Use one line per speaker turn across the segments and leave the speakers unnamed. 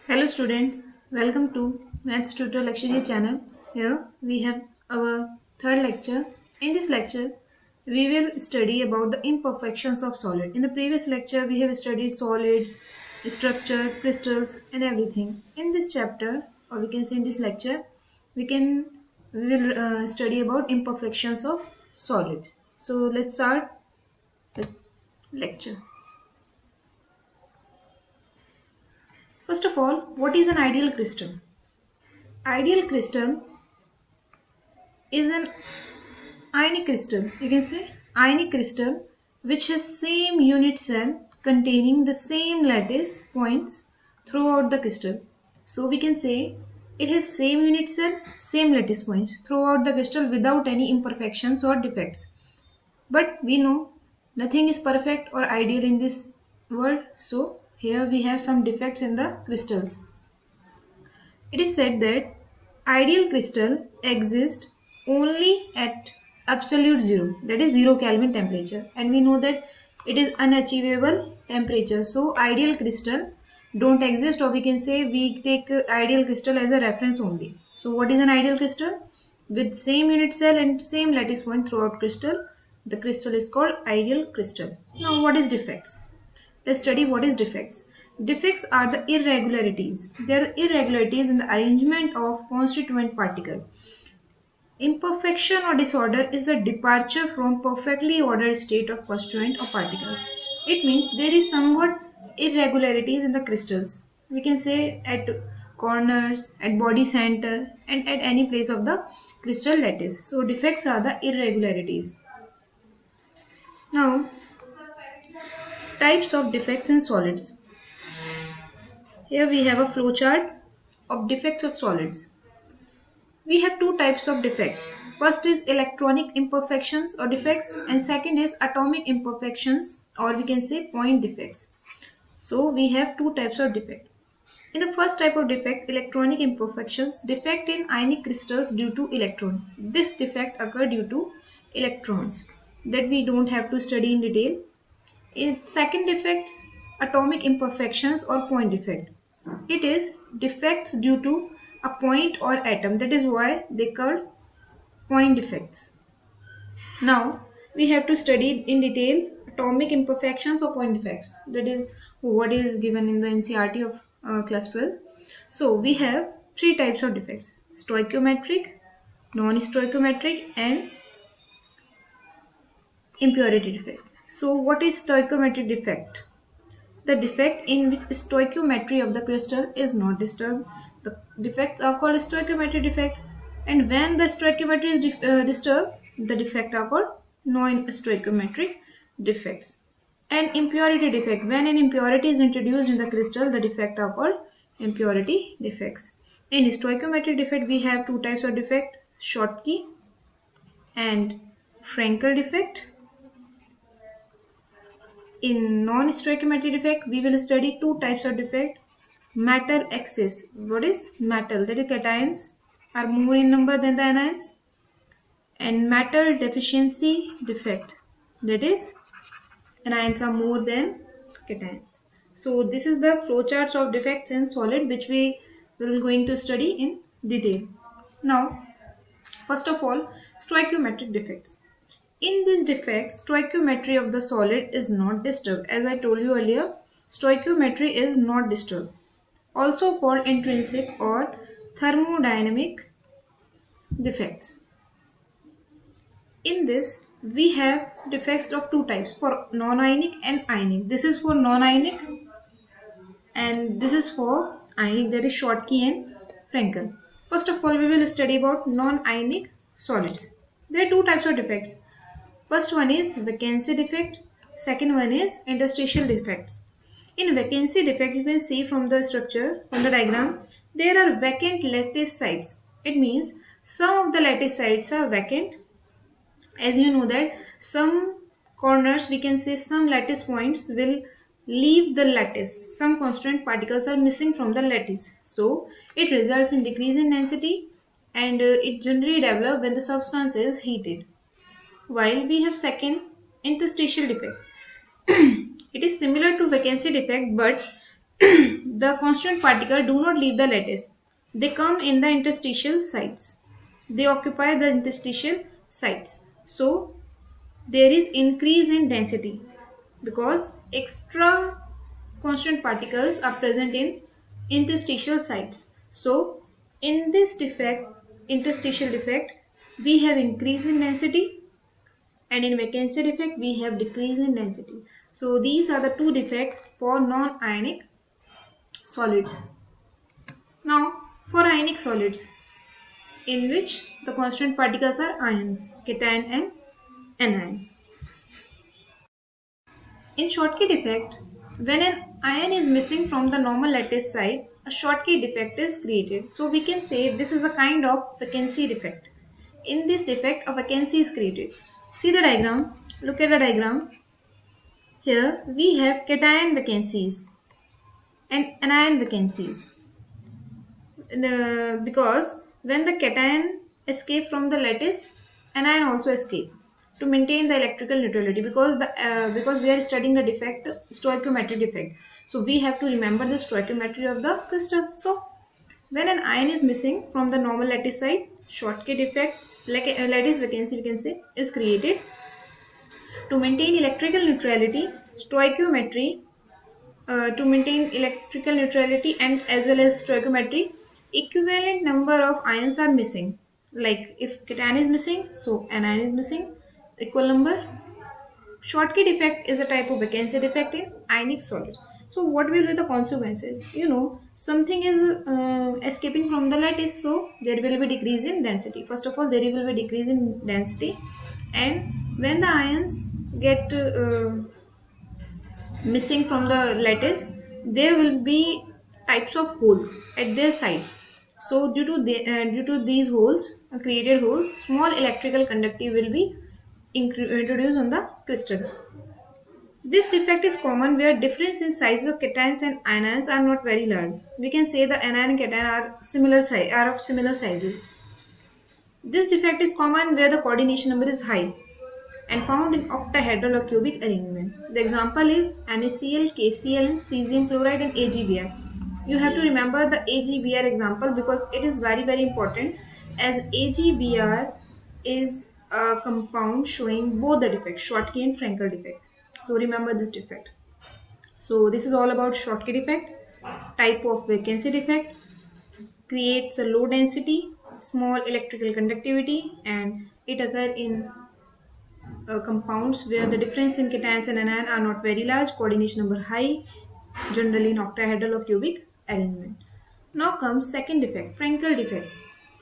Hello students, welcome to Maths Tutor Lecture channel. Here we have our third lecture. In this lecture, we will study about the imperfections of solid. In the previous lecture, we have studied solids, structure, crystals and everything. In this chapter, or we can say in this lecture, we will study about imperfections of solid. So let's start the lecture. First of all, what is an ideal crystal? Ideal crystal is an ionic crystal. You can say ionic crystal which has same unit cell containing the same lattice points throughout the crystal. So we can say it has same unit cell, same lattice points throughout the crystal without any imperfections or defects. But we know nothing is perfect or ideal in this world, so here we have some defects in the crystals. It is said that ideal crystal exists only at absolute zero, that is 0 Kelvin temperature, and we know that it is unachievable temperature. So ideal crystal don't exist, or we can say we take ideal crystal as a reference only. So what is an ideal crystal? With same unit cell and same lattice point throughout crystal, the crystal is called ideal crystal. Now what is defects? Let's study what is defects. Defects are the irregularities. They are irregularities in the arrangement of constituent particle. Imperfection or disorder is the departure from perfectly ordered state of constituent or particles. It means there is somewhat irregularities in the crystals. We can say at corners, at body center, and at any place of the crystal lattice. So defects are the irregularities. Now, types of defects in solids. Here we have a flowchart of defects of solids. We have two types of defects. First is electronic imperfections or defects, and second is atomic imperfections, or we can say point defects. So we have two types of defect. In the first type of defect, electronic imperfections, defect in ionic crystals due to electron. This defect occur due to electrons that we don't have to study in detail. In second defects, atomic imperfections or point defect. It is defects due to a point or atom. That is why they called point defects. Now we have to study in detail atomic imperfections or point defects. That is what is given in the NCERT of class 12. So we have three types of defects: stoichiometric, non-stoichiometric, and impurity defect. So what is stoichiometric defect? The defect in which stoichiometry of the crystal is not disturbed. The defects are called stoichiometric defect, and when the stoichiometry is disturbed, the defect are called non-stoichiometric defects. And impurity defect, when an impurity is introduced in the crystal, the defect are called impurity defects. In stoichiometric defect, we have two types of defect: Schottky and Frankel defect. In non-stoichiometric defect, we will study two types of defect. Metal excess. What is metal? That is cations are more in number than the anions. And metal deficiency defect. That is anions are more than cations. So this is the flowcharts of defects in solid which we will going to study in detail. Now, first of all, stoichiometric defects. In these defects, stoichiometry of the solid is not disturbed. As I told you earlier, stoichiometry is not disturbed. Also called intrinsic or thermodynamic defects. In this, we have defects of two types, for non-ionic and ionic. This is for non-ionic and this is for ionic, that is Schottky and Frankel. First of all, we will study about non-ionic solids. There are two types of defects. First one is vacancy defect, second one is interstitial defects. In vacancy defect, you can see from the structure, from the diagram, there are vacant lattice sites. It means some of the lattice sites are vacant. As you know that some corners, we can say some lattice points will leave the lattice. Some constituent particles are missing from the lattice. So it results in decrease in density, and it generally develops when the substance is heated. While we have second, interstitial defect. It is similar to vacancy defect, but The constant particle do not leave the lattice. They come in the interstitial sites. They occupy the interstitial sites. So there is increase in density because extra constant particles are present in interstitial sites. So in this defect, interstitial defect, we have increase in density, and in vacancy defect we have decrease in density. So these are the two defects for non-ionic solids. Now for ionic solids, in which the constant particles are ions, cation and anion. In Schottky defect, when an ion is missing from the normal lattice site, a Schottky defect is created. So we can say this is a kind of vacancy defect. In this defect, a vacancy is created. See the diagram. Look at the diagram. Here we have cation vacancies and anion vacancies. Because when the cation escape from the lattice, anion also escape to maintain the electrical neutrality, because we are studying the defect, stoichiometry defect, so we have to remember the stoichiometry of the crystal. So when an ion is missing from the normal lattice site, Schottky defect, like a lattice vacancy we can say, is created. To maintain electrical neutrality, stoichiometry, to maintain electrical neutrality and as well as stoichiometry, equivalent number of ions are missing. Like if cation is missing, so anion is missing, equal number. Schottky defect is a type of vacancy defect in ionic solid. So what will be the consequences? Something is escaping from the lattice, so there will be decrease in density. First of all, there will be decrease in density, and when the ions get missing from the lattice, there will be types of holes at their sides. So due to these holes, created holes, small electrical conductivity will be introduced on the crystal. This defect is common where difference in sizes of cations and anions are not very large. We can say the anion and cation are of similar sizes. This defect is common where the coordination number is high and found in octahedral or cubic arrangement. The example is NaCl, KCl, cesium chloride and AgBr. You have to remember the AgBr example because it is very very important, as AgBr is a compound showing both the defects, Schottky and Frankel defect. So remember this defect. So this is all about Schottky defect, type of vacancy defect, creates a low density, small electrical conductivity, and it occurs in compounds where the difference in cations and anion are not very large, coordination number high, generally in octahedral or cubic arrangement. Now comes second defect, Frankel defect.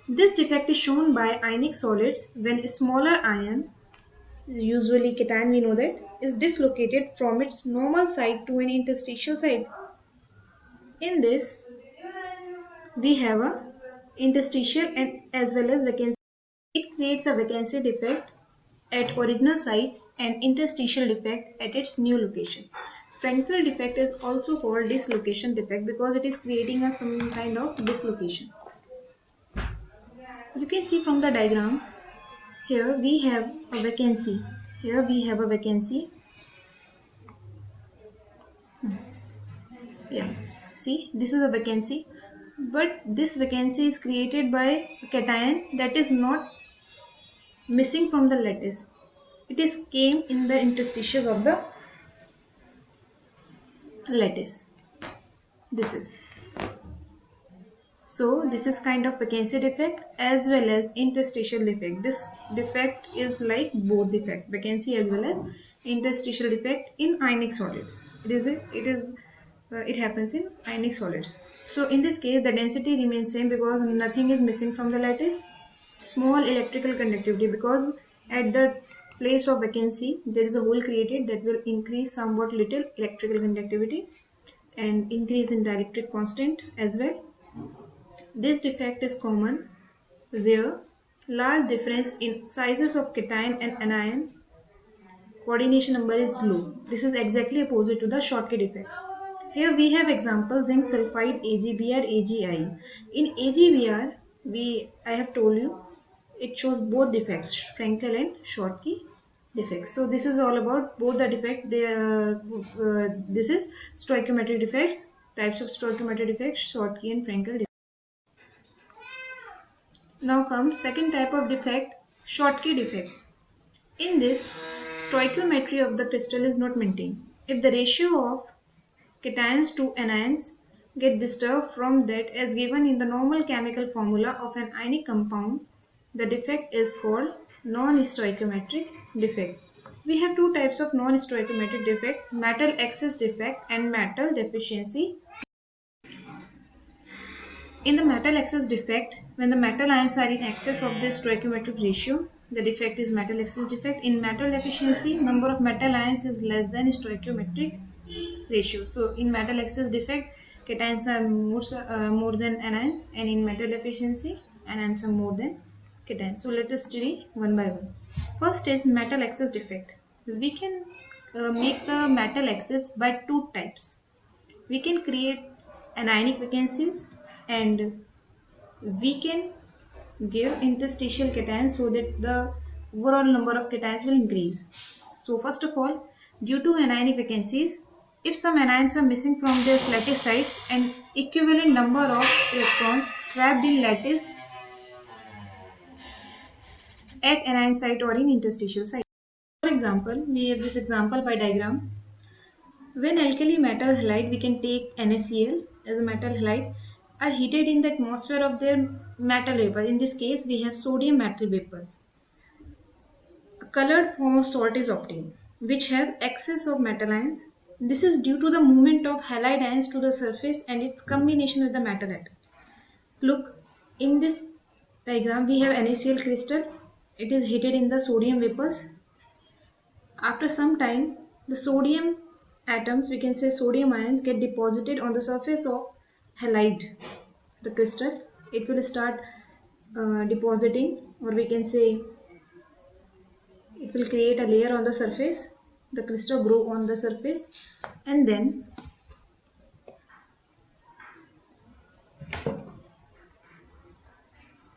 This defect is shown by ionic solids when a smaller ion, usually cation we know that, is dislocated from its normal site to an interstitial site. In this, we have a interstitial and as well as vacancy. It creates a vacancy defect at original site and interstitial defect at its new location. Frankel defect is also called dislocation defect because it is creating some kind of dislocation. You can see from the diagram, here we have a vacancy. Here we have a vacancy. Yeah, see, this is a vacancy, but this vacancy is created by a cation that is not missing from the lattice. It is came in the interstitials of the lattice. This is, so this is kind of vacancy defect as well as interstitial defect. This defect is like both defect, vacancy as well as interstitial defect in ionic solids. It happens in ionic solids. So in this case the density remains same because nothing is missing from the lattice. Small electrical conductivity because at the place of vacancy there is a hole created that will increase somewhat little electrical conductivity and increase in dielectric constant as well. This defect is common where large difference in sizes of cation and anion, coordination number is low. This is exactly opposite to the Schottky defect. Here we have example zinc sulfide AgBr AgI. In AgBr, I have told you it shows both defects, Frankel and Schottky defects. So this is all about both the defect. This is stoichiometric defects types of stoichiometric defects, Schottky and Frankel defect. Now comes second type of defect, Schottky defects. In this, stoichiometry of the crystal is not maintained. If the ratio of cations to anions get disturbed from that as given in the normal chemical formula of an ionic compound, the defect is called non-stoichiometric defect. We have two types of non-stoichiometric defect, metal excess defect and metal deficiency. In the metal excess defect, when the metal ions are in excess of the stoichiometric ratio, the defect is metal excess defect. In metal deficiency, number of metal ions is less than stoichiometric ratio. So in metal excess defect, cations are more than anions, and in metal efficiency, anions are more than cations. So let us study one by one. First is metal excess defect. We can make the metal excess by two types. We can create anionic vacancies, and we can give interstitial cations so that the overall number of cations will increase. So first of all, due to anionic vacancies, if some anions are missing from their lattice sites, an equivalent number of electrons trapped in lattice at anion site or in interstitial site. For example, we have this example by diagram. When alkali metal halide, we can take NaCl as a metal halide, are heated in the atmosphere of their metal vapor. In this case, we have sodium metal vapors. A colored form of salt is obtained, which have excess of metal ions. This is due to the movement of halide ions to the surface and its combination with the metal atoms. Look, in this diagram, we have NaCl crystal. It is heated in the sodium vapors. After some time, the sodium atoms, we can say sodium ions, get deposited on the surface of halide, the crystal. It will start depositing, or we can say it will create a layer on the surface. The crystal grow on the surface, and then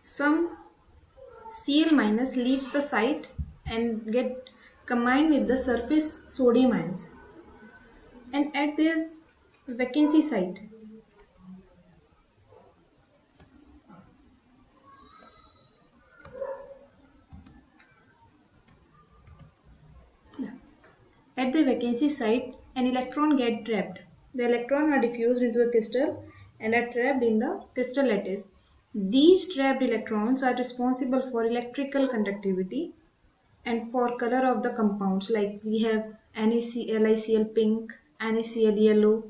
some Cl minus leaves the site and get combined with the surface sodium ions. And at this vacancy site, an electron get trapped. The electrons are diffused into the crystal and are trapped in the crystal lattice. These trapped electrons are responsible for electrical conductivity and for color of the compounds, like we have LiCl pink, NaCl yellow,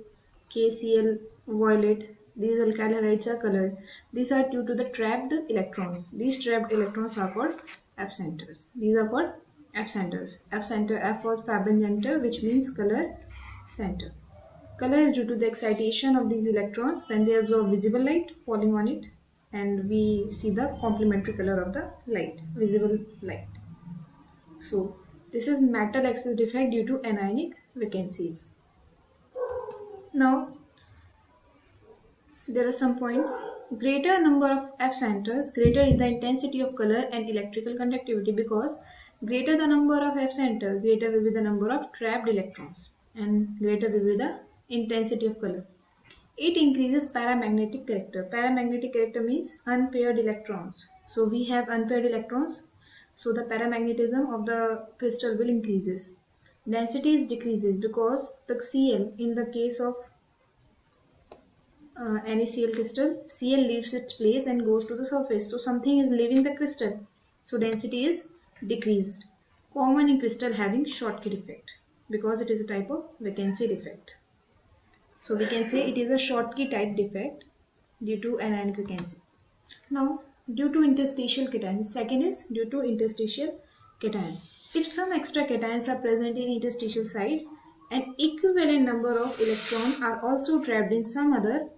KCl violet. These alkyl halides are colored. These are due to the trapped electrons. These trapped electrons are called F centers. These are called F centers. F center, F was Fabry center, which means color center. Color is due to the excitation of these electrons when they absorb visible light falling on it, and we see the complementary color of the light, visible light. So this is metal excess defect due to anionic vacancies. Now there are some points. Greater number of F centers, greater is the intensity of color and electrical conductivity, because greater the number of F centers, greater will be the number of trapped electrons and greater will be the intensity of color. It increases paramagnetic character. Paramagnetic character means unpaired electrons. So we have unpaired electrons, so the paramagnetism of the crystal will increases. Density is decreases because the Cl, in the case of NaCl crystal, Cl leaves its place and goes to the surface. So something is leaving the crystal. So density is decreased. Common in crystal having Schottky defect because it is a type of vacancy defect. So we can say it is a Schottky type defect due to anionic vacancy. Now, due to interstitial cations. Second is due to interstitial cations. If some extra cations are present in interstitial sites, an equivalent number of electrons are also trapped in some other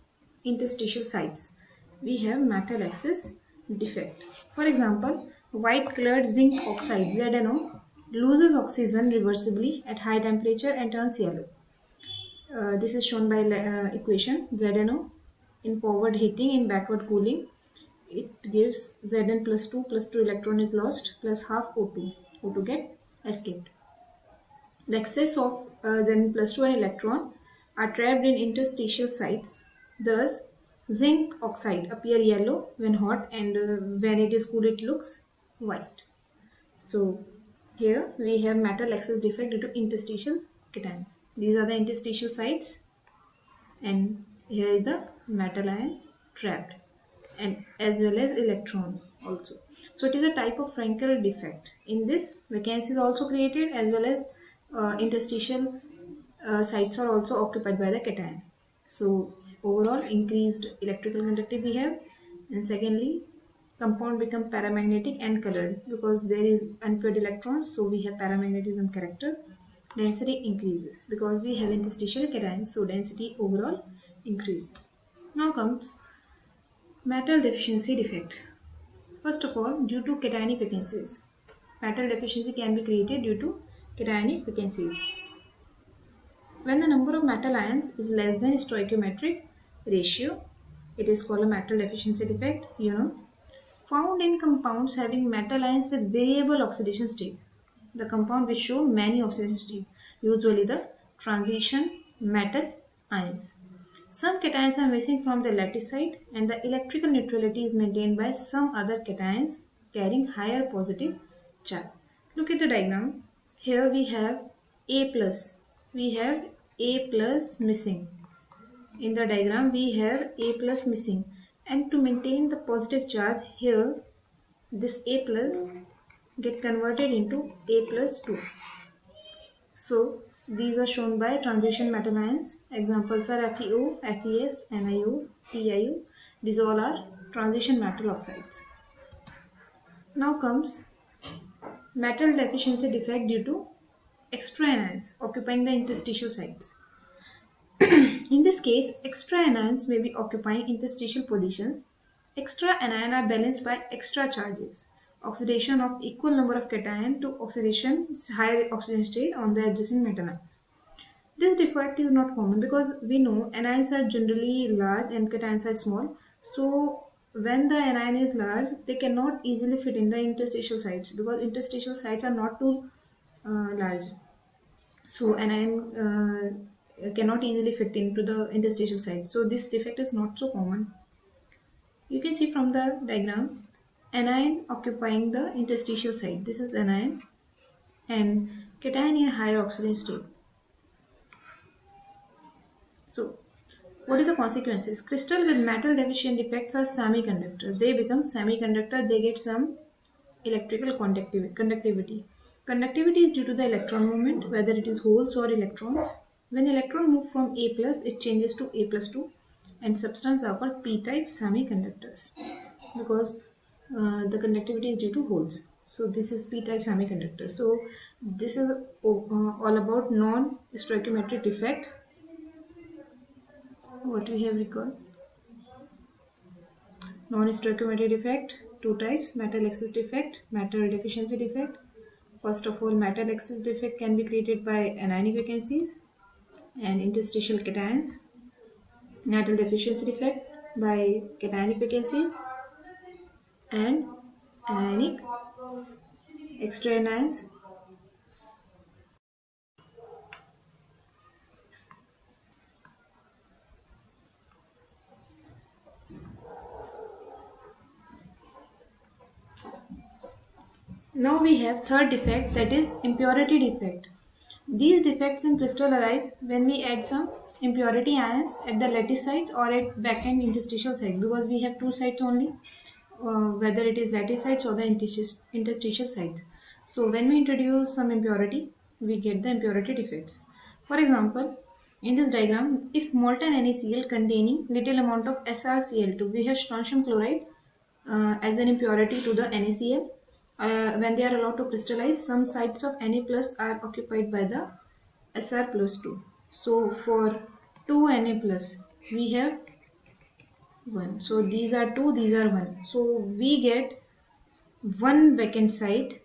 interstitial sites. We have metal excess defect. For example, white colored zinc oxide ZnO loses oxygen reversibly at high temperature and turns yellow. This is shown by equation ZnO. In forward heating, in backward cooling, it gives Zn plus 2 electron is lost plus half O2. O2 get escaped. The excess of Zn plus 2 and electron are trapped in interstitial sites. Thus, zinc oxide appear yellow when hot, and when it is cooled it looks white. So here we have metal access defect due to interstitial cations. These are the interstitial sites, and here is the metal ion trapped, and as well as electron also. So it is a type of Frankel defect. In this, vacancy is also created, as well as interstitial sites are also occupied by the cation. So overall increased electrical conductivity we have, and secondly compound become paramagnetic and colored because there is unpaired electrons, so we have paramagnetism character. Density increases because we have interstitial cations, so density overall increases. Now comes metal deficiency defect. First of all, due to cationic vacancies, metal deficiency can be created due to cationic vacancies. When the number of metal ions is less than stoichiometric ratio, it is called a metal deficiency defect. Found in compounds having metal ions with variable oxidation state. The compound which show many oxidation states, usually the transition metal ions. Some cations are missing from the lattice site, and the electrical neutrality is maintained by some other cations carrying higher positive charge. Look at the diagram. Here we have A plus. We have A plus missing. In the diagram we have A plus missing, and to maintain the positive charge here, this A plus get converted into A plus 2. So these are shown by transition metal ions. Examples are FeO, FeS, NiO, TiO. These all are transition metal oxides. Now comes metal deficiency defect due to extra anions occupying the interstitial sites. In this case, extra anions may be occupying interstitial positions. Extra anions are balanced by extra charges. Oxidation of equal number of cation to oxidation higher oxidation state on the adjacent metal ions. This defect is not common because we know anions are generally large and cations are small. So when the anion is large, they cannot easily fit in the interstitial sites because interstitial sites are not too large. So anion cannot easily fit into the interstitial site. So this defect is not so common. You can see from the diagram, anion occupying the interstitial site. This is the anion, and cation in higher oxidation state. So what are the consequences? Crystal with metal deficient defects are semiconductor. They become semiconductor. They get some electrical conductivity. Conductivity is due to the electron movement, whether it is holes or electrons. When electron move from A plus, it changes to A plus 2, and substance are called p-type semiconductors because the conductivity is due to holes. So this is p-type semiconductor. So this is all about non-stoichiometric defect. What we have recalled? Non-stoichiometric defect, two types: metal excess defect, metal deficiency defect. First of all, metal excess defect can be created by anionic vacancies and interstitial cations. Metal deficiency defect by cationic vacancies and anionic extra anions. Now we have third defect, that is impurity defect. These defects in crystal arise when we add some impurity ions at the lattice sites or at backend interstitial site, because we have two sites only, whether it is lattice sites or the interstitial sites. So when we introduce some impurity, we get the impurity defects. For example, in this diagram, if molten NaCl containing little amount of SrCl2, we have strontium chloride as an impurity to the NaCl. When they are allowed to crystallize, some sites of Na plus are occupied by the Sr plus 2. So for 2 Na plus, we have 1. So these are 2, these are 1. So we get one vacant site,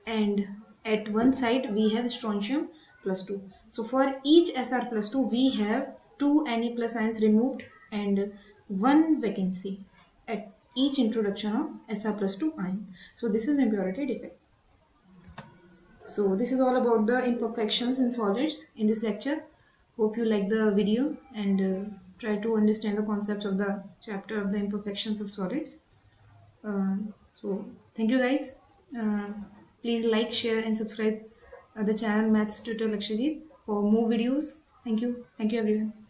and at one site we have strontium plus 2. So for each Sr plus 2, we have 2 Na plus ions removed and one vacancy at each introduction of Sr plus 2 ion. So this is impurity defect. So this is all about the imperfections in solids in this lecture. Hope you like the video and try to understand the concepts of the chapter of the imperfections of solids. So thank you guys. Uh, Please like, share, and subscribe the channel Maths Tutor Lakshadweep for more videos. Thank you. Thank you everyone.